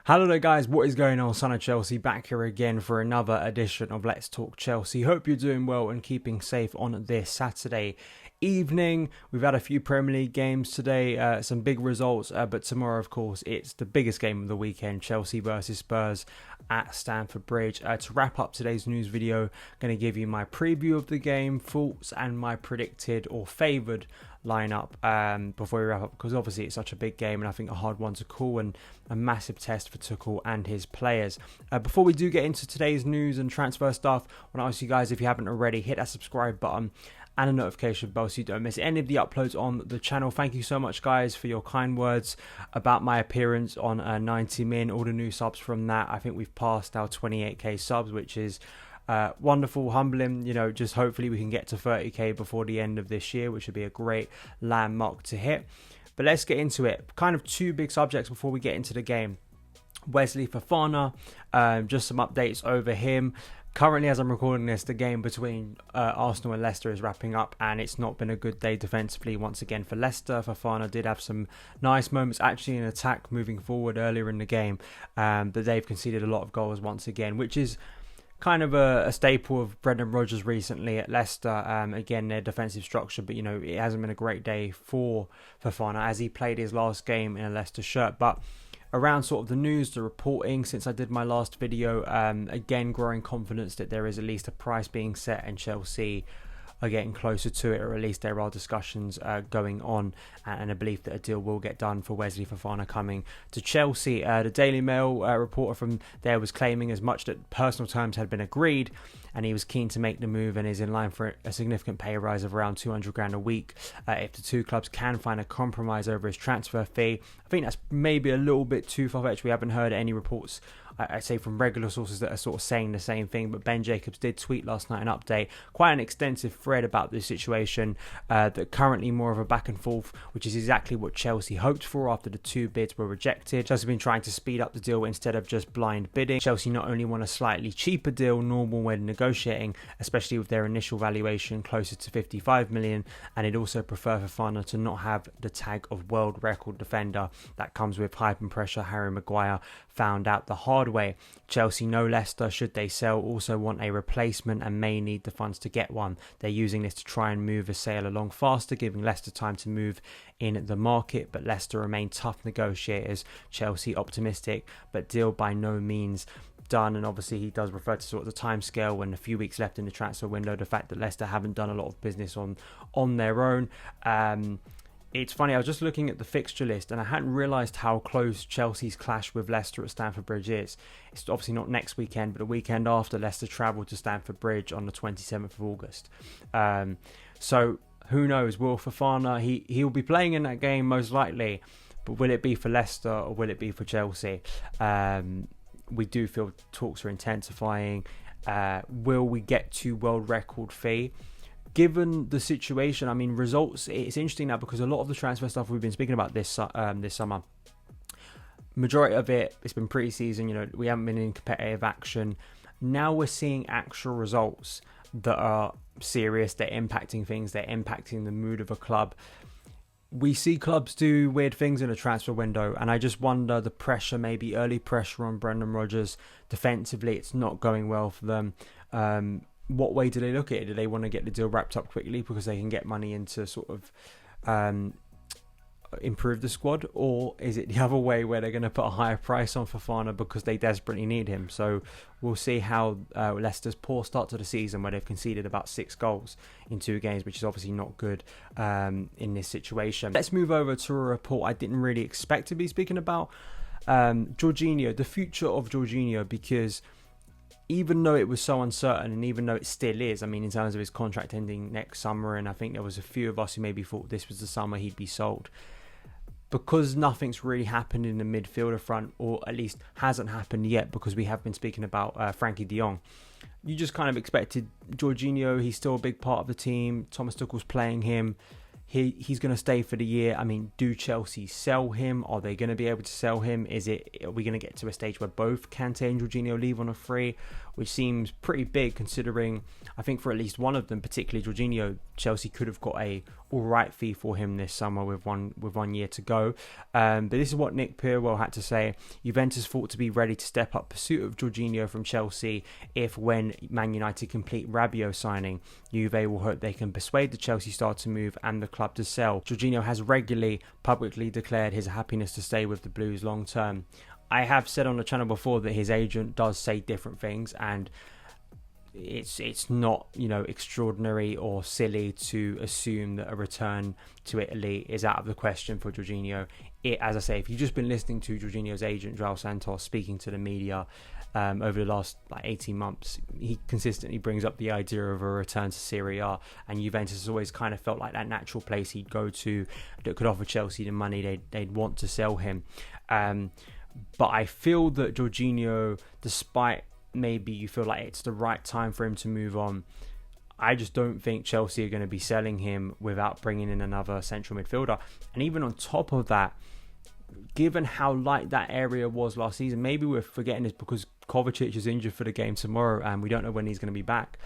Hello there guys, what is going on? SonOfChelsea back here again for another edition of Let's Talk Chelsea. Hope you're doing well and keeping safe on this Saturday evening. We've had a few Premier League games today, some big results, but tomorrow of course it's the biggest game of the weekend, Chelsea versus Spurs at Stamford Bridge. To wrap up today's news video, I'm going to give you my preview of the game, thoughts and my predicted or favoured lineup before we wrap up, because obviously it's such a big game and I think a hard one to call and a massive test for Tuchel and his players. Before we do get into today's news and transfer stuff, I want to ask you guys, if you haven't already, hit that subscribe button and a notification bell so you don't miss any of the uploads on the channel. Thank you so much guys for your kind words about my appearance on 90 Min, all the new subs from that. I think we've passed our 28k subs, which is wonderful, humbling. You know, just hopefully we can get to 30k before the end of this year, which would be a great landmark to hit. But let's get into it. Kind of two big subjects before we get into the game. Wesley Fofana, just some updates over him. Currently, as I'm recording this, the game between Arsenal and Leicester is wrapping up, and it's not been a good day defensively once again for Leicester. Fofana did have some nice moments actually in attack moving forward earlier in the game, but they've conceded a lot of goals once again, which is kind of a staple of Brendan Rodgers recently at Leicester. Again, their defensive structure, but you know, it hasn't been a great day for Fofana as he played his last game in a Leicester shirt. But around sort of the news, the reporting since I did my last video, again, growing confidence that there is at least a price being set and Chelsea are getting closer to it, or at least there are discussions going on, and a belief that a deal will get done for Wesley Fofana coming to Chelsea. The Daily Mail reporter from there was claiming as much that personal terms had been agreed and he was keen to make the move and is in line for a significant pay rise of around 200 grand a week if the two clubs can find a compromise over his transfer fee. I think that's maybe a little bit too far-fetched. We haven't heard any reports, I'd say, from regular sources that are sort of saying the same thing, but Ben Jacobs did tweet last night an update, quite an extensive thread about this situation, that currently more of a back and forth, which is exactly what Chelsea hoped for after the two bids were rejected. Chelsea have been trying to speed up the deal instead of just blind bidding. Chelsea not only want a slightly cheaper deal, normal when negotiating, especially with their initial valuation closer to 55 million, and it also prefer Fofana to not have the tag of world record defender that comes with hype and pressure. Harry Maguire found out the hard way. Chelsea know Leicester, should they sell, also want a replacement and may need the funds to get one. They're using this to try and move a sale along faster, giving Leicester time to move in the market, but Leicester remain tough negotiators. Chelsea optimistic, but deal by no means done. And obviously he does refer to sort of the time scale and a few weeks left in the transfer window, the fact that Leicester haven't done a lot of business on their own. It's funny, I was just looking at the fixture list and I hadn't realised how close Chelsea's clash with Leicester at Stamford Bridge is. It's obviously not next weekend, but the weekend after. Leicester travel to Stamford Bridge on the 27th of August. So who knows, will Fofana, he'll be playing in that game most likely, but will it be for Leicester or will it be for Chelsea? We do feel talks are intensifying. Will we get to world record fee? Given the situation, I mean, results, it's interesting now because a lot of the transfer stuff we've been speaking about this summer, majority of it's been pre-season, you know, we haven't been in competitive action. Now we're seeing actual results that are serious, they're impacting things, they're impacting the mood of a club. We see clubs do weird things in a transfer window, and I just wonder the pressure, maybe early pressure on Brendan Rodgers defensively, it's not going well for them. What way do they look at it? Do they want to get the deal wrapped up quickly because they can get money into sort of improve the squad, or is it the other way where they're going to put a higher price on Fofana because they desperately need him? So we'll see how Leicester's poor start to the season, where they've conceded about 6 goals in 2 games, which is obviously not good in this situation. Let's move over to a report I didn't really expect to be speaking about. Jorginho, the future of Jorginho, because even though it was so uncertain, and even though it still is, I mean, in terms of his contract ending next summer, and I think there was a few of us who maybe thought this was the summer he'd be sold, because nothing's really happened in the midfielder front, or at least hasn't happened yet, because we have been speaking about Frankie de Jong. You just kind of expected Jorginho, he's still a big part of the team. Thomas Tuchel's playing him. He's going to stay for the year. I mean, do Chelsea sell him? Are they going to be able to sell him? Are we going to get to a stage where both Kante and Jorginho leave on a free? Which seems pretty big, considering I think for at least one of them, particularly Jorginho, Chelsea could have got a all right fee for him this summer with 1 year to go. But this is what Nick Pearwell had to say. Juventus thought to be ready to step up pursuit of Jorginho from Chelsea if, when Man United complete Rabiot signing, Juve will hope they can persuade the Chelsea star to move and the club to sell. Jorginho has regularly publicly declared his happiness to stay with the Blues long term. I have said on the channel before that his agent does say different things, and it's not, extraordinary or silly to assume that a return to Italy is out of the question for Jorginho. As I say, if you've just been listening to Jorginho's agent, João Santos, speaking to the media over the last 18 months, he consistently brings up the idea of a return to Serie A, and Juventus has always kind of felt like that natural place he'd go to that could offer Chelsea the money they'd want to sell him. But I feel that Jorginho, despite maybe you feel like it's the right time for him to move on, I just don't think Chelsea are going to be selling him without bringing in another central midfielder. And even on top of that, given how light that area was last season, maybe we're forgetting this because Kovacic is injured for the game tomorrow and we don't know when he's going to be back.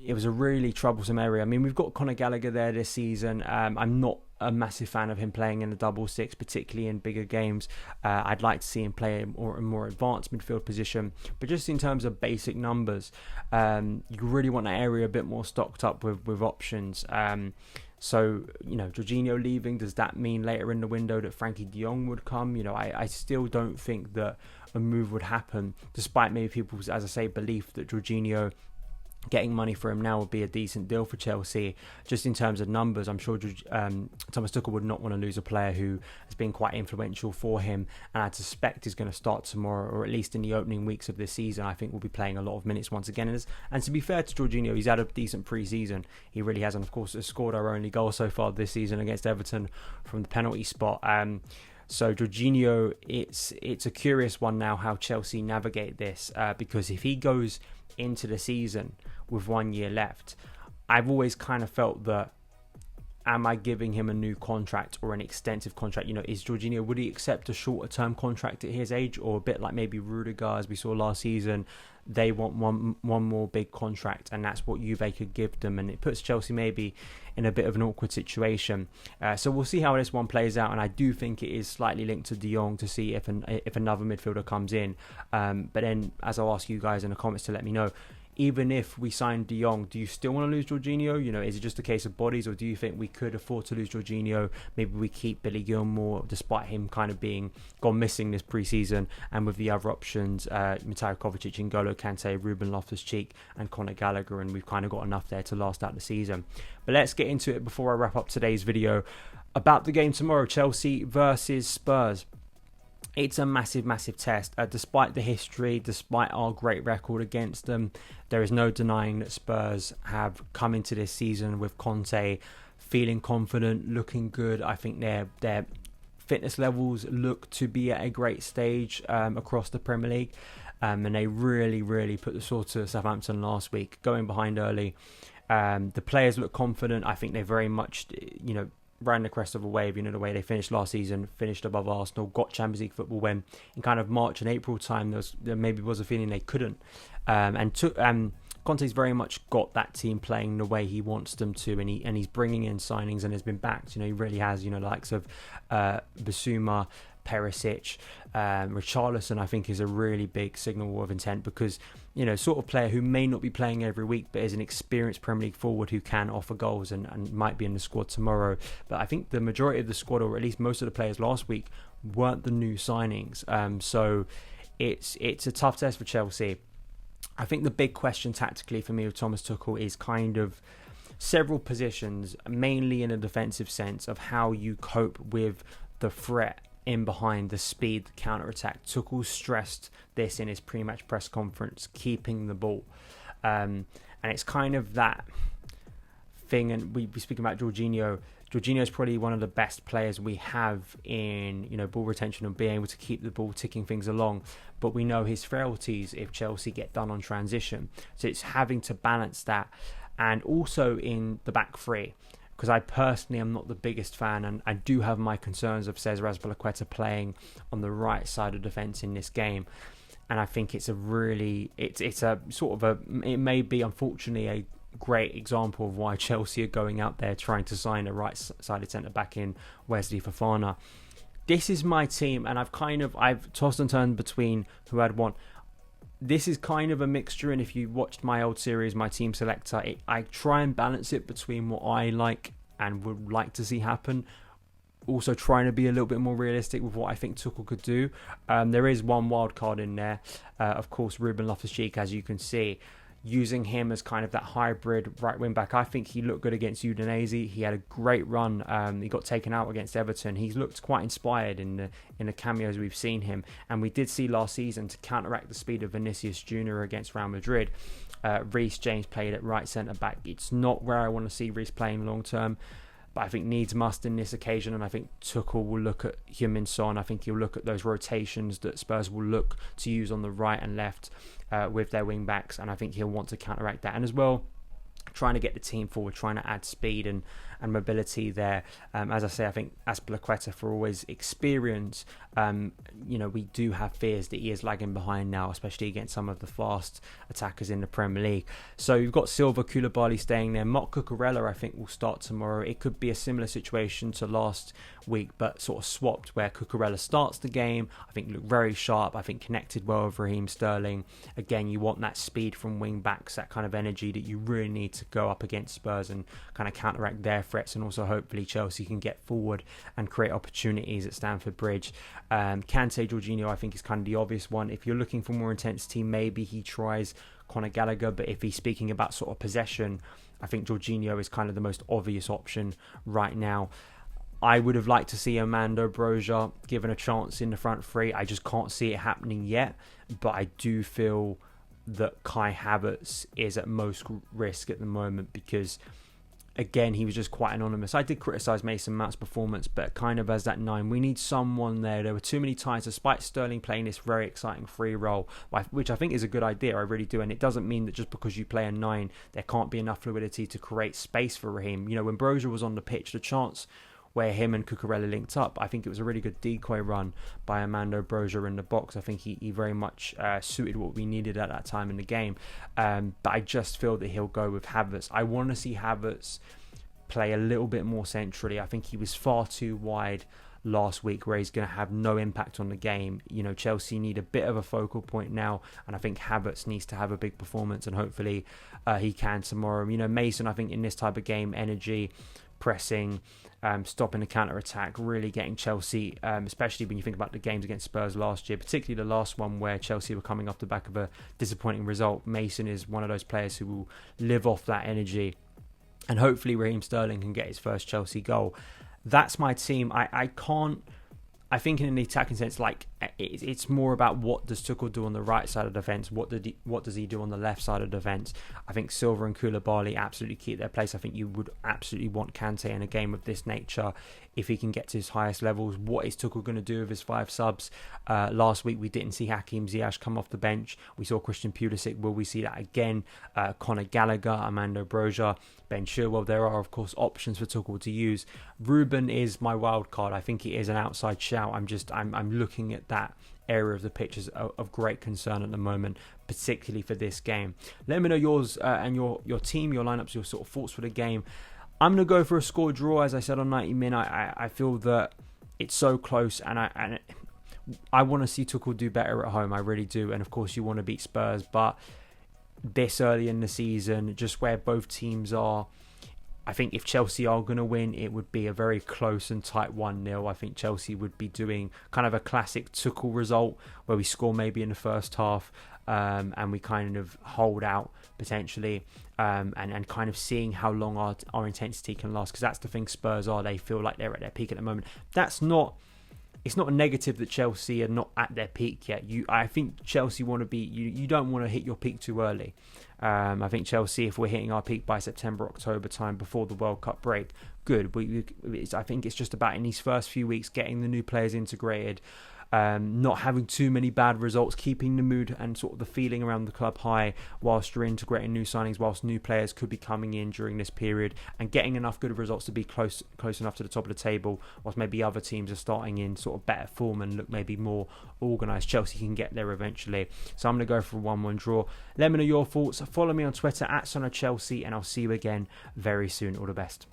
It was a really troublesome area. I mean, we've got Conor Gallagher there this season. I'm not a massive fan of him playing in the double six, particularly in bigger games. I'd like to see him play a more advanced midfield position. But just in terms of basic numbers, you really want that area a bit more stocked up with options. So, Jorginho leaving, does that mean later in the window that Frankie de Jong would come? I still don't think that a move would happen, despite maybe people's, as I say, belief that Jorginho, getting money for him now would be a decent deal for Chelsea. Just in terms of numbers, I'm sure Thomas Tuchel would not want to lose a player who has been quite influential for him, and I suspect is going to start tomorrow, or at least in the opening weeks of this season. I think we'll be playing a lot of minutes once again. And to be fair to Jorginho, he's had a decent pre-season. He really has, and of course has scored our only goal so far this season against Everton from the penalty spot. So Jorginho, it's a curious one now how Chelsea navigate this, because if he goes into the season with 1 year left, I've always kind of felt that, am I giving him a new contract or an extensive contract? Is Jorginho, would he accept a shorter term contract at his age, or a bit like maybe Rudiger, as we saw last season? They want one more big contract, and that's what Juve could give them, and it puts Chelsea maybe in a bit of an awkward situation. So we'll see how this one plays out, and I do think it is slightly linked to de Jong to see if another midfielder comes in. But then, as I'll ask you guys in the comments to let me know, even if we sign de Jong, do you still want to lose Jorginho? Is it just a case of bodies, or do you think we could afford to lose Jorginho? Maybe we keep Billy Gilmour, despite him kind of being gone missing this pre-season, and with the other options, Mateo Kovacic, N'Golo Kante, Ruben Loftus-Cheek and Conor Gallagher, and we've kind of got enough there to last out the season. But let's get into it before I wrap up today's video about the game tomorrow, Chelsea versus Spurs. It's a massive, massive test. Despite the history, despite our great record against them, there is no denying that Spurs have come into this season with Conte feeling confident, looking good. I think their fitness levels look to be at a great stage across the Premier League. And they really, really put the sword to Southampton last week, going behind early. The players look confident. I think they very much, ran the crest of a wave, the way they finished last season, finished above Arsenal, got Champions League football when in kind of March and April time there maybe was a feeling they couldn't. Conte's very much got that team playing the way he wants them to, and he's bringing in signings and has been backed. He really has, the likes of Bissouma, Perisic, Richarlison, I think is a really big signal of intent, because sort of player who may not be playing every week but is an experienced Premier League forward who can offer goals and might be in the squad tomorrow. But I think the majority of the squad, or at least most of the players last week, weren't the new signings. So it's a tough test for Chelsea. I think the big question tactically for me with Thomas Tuchel is kind of several positions, mainly in a defensive sense, of how you cope with the threat in behind, the speed, the counter-attack. Tuchel stressed this in his pre-match press conference, keeping the ball. And it's kind of that thing, and we speak about Jorginho. Jorginho is probably one of the best players we have in ball retention and being able to keep the ball, ticking things along. But we know his frailties if Chelsea get done on transition. So it's having to balance that. And also in the back three, because I personally am not the biggest fan, and I do have my concerns of Cesar Azpilicueta playing on the right side of defence in this game. And I think it's a really, it's a sort of it may be unfortunately great example of why Chelsea are going out there trying to sign a right-sided centre-back in Wesley Fofana. This is my team, and I've tossed and turned between who I'd want. This is kind of a mixture, and if you watched my old series, my team selector, I try and balance it between what I like and would like to see happen. Also trying to be a little bit more realistic with what I think Tuchel could do. There is one wild card in there. Of course, Ruben Loftus-Cheek, as you can see. Using him as kind of that hybrid right wing back. I think he looked good against Udinese. He had a great run. He got taken out against Everton. He's looked quite inspired in the cameos we've seen him. And we did see last season, to counteract the speed of Vinicius Jr. against Real Madrid, Reece James played at right centre back. It's not where I want to see Reece playing long term, but I think needs must in this occasion, and I think Tuchel will look at Heung-min Son. I think he'll look at those rotations that Spurs will look to use on the right and left with their wing backs, and I think he'll want to counteract that. And as well, trying to get the team forward, trying to add speed and mobility there. As I say, I think Azpilicueta, for always experience, we do have fears that he is lagging behind now, especially against some of the fast attackers in the Premier League. So you've got Silva, Koulibaly staying there. Marc Cucurella, I think, will start tomorrow. It could be a similar situation to last week, but sort of swapped, where Cucurella starts the game. I think looked very sharp. I think connected well with Raheem Sterling. Again, you want that speed from wing backs, that kind of energy that you really need to go up against Spurs and kind of counteract their threats, and also hopefully Chelsea can get forward and create opportunities at Stamford Bridge. Kante, Jorginho, I think is kind of the obvious one. If you're looking for more intensity, maybe he tries Conor Gallagher, but if he's speaking about sort of possession, I think Jorginho is kind of the most obvious option right now. I would have liked to see Armando Broja given a chance in the front three. I just can't see it happening yet, but I do feel that Kai Havertz is at most risk at the moment because, again, he was just quite anonymous. I did criticise Mason Mount's performance, but kind of as that 9, we need someone there. There were too many times, despite Sterling playing this very exciting free role, which I think is a good idea, I really do, and it doesn't mean that just because you play a 9, there can't be enough fluidity to create space for Raheem. When Broja was on the pitch, the chance where him and Cucurella linked up, I think it was a really good decoy run by Armando Broja in the box. I think he very much suited what we needed at that time in the game. But I just feel that he'll go with Havertz. I want to see Havertz play a little bit more centrally. I think he was far too wide last week, where he's going to have no impact on the game. Chelsea need a bit of a focal point now, and I think Havertz needs to have a big performance, and hopefully he can tomorrow. Mason, I think in this type of game, energy, pressing, stopping the counter-attack, really getting Chelsea, especially when you think about the games against Spurs last year, particularly the last one where Chelsea were coming off the back of a disappointing result. Mason is one of those players who will live off that energy, and hopefully Raheem Sterling can get his first Chelsea goal. That's my team. I think in the attacking sense, it's more about what does Tuchel do on the right side of the defence, what does he do on the left side of the defence. I think Silva and Koulibaly absolutely keep their place. I think you would absolutely want Kante in a game of this nature if he can get to his highest levels. What is Tuchel going to do with his 5 subs? Last week we didn't see Hakim Ziyech come off the bench. We saw Christian Pulisic. Will we see that again? Conor Gallagher, Armando Broja, Ben Chilwell. There are, of course, options for Tuchel to use. Ruben is my wild card. I think he is an outside shout. I'm looking at that area of the pitch as of great concern at the moment, particularly for this game. Let me know yours and your team, your lineups, your sort of thoughts for the game. I'm going to go for a score draw, as I said on 90 Min. I feel that it's so close, and I want to see Tuchel do better at home. I really do. And of course, you want to beat Spurs, but this early in the season, just where both teams are, I think if Chelsea are going to win, it would be a very close and tight 1-0. I think Chelsea would be doing kind of a classic Tuchel result where we score maybe in the first half and we kind of hold out potentially and kind of seeing how long our intensity can last, because that's the thing Spurs are. They feel like they're at their peak at the moment. It's not a negative that Chelsea are not at their peak yet. I think Chelsea want to be. You don't want to hit your peak too early. I think Chelsea, if we're hitting our peak by September, October time before the World Cup break, good. I think it's just about in these first few weeks getting the new players integrated, not having too many bad results, keeping the mood and sort of the feeling around the club high whilst you're integrating new signings, whilst new players could be coming in during this period, and getting enough good results to be close enough to the top of the table, whilst maybe other teams are starting in sort of better form and look maybe more organised. Chelsea can get there eventually. So I'm going to go for a 1-1 draw. Let me know your thoughts. Follow me on Twitter at SonOfChelsea, and I'll see you again very soon. All the best.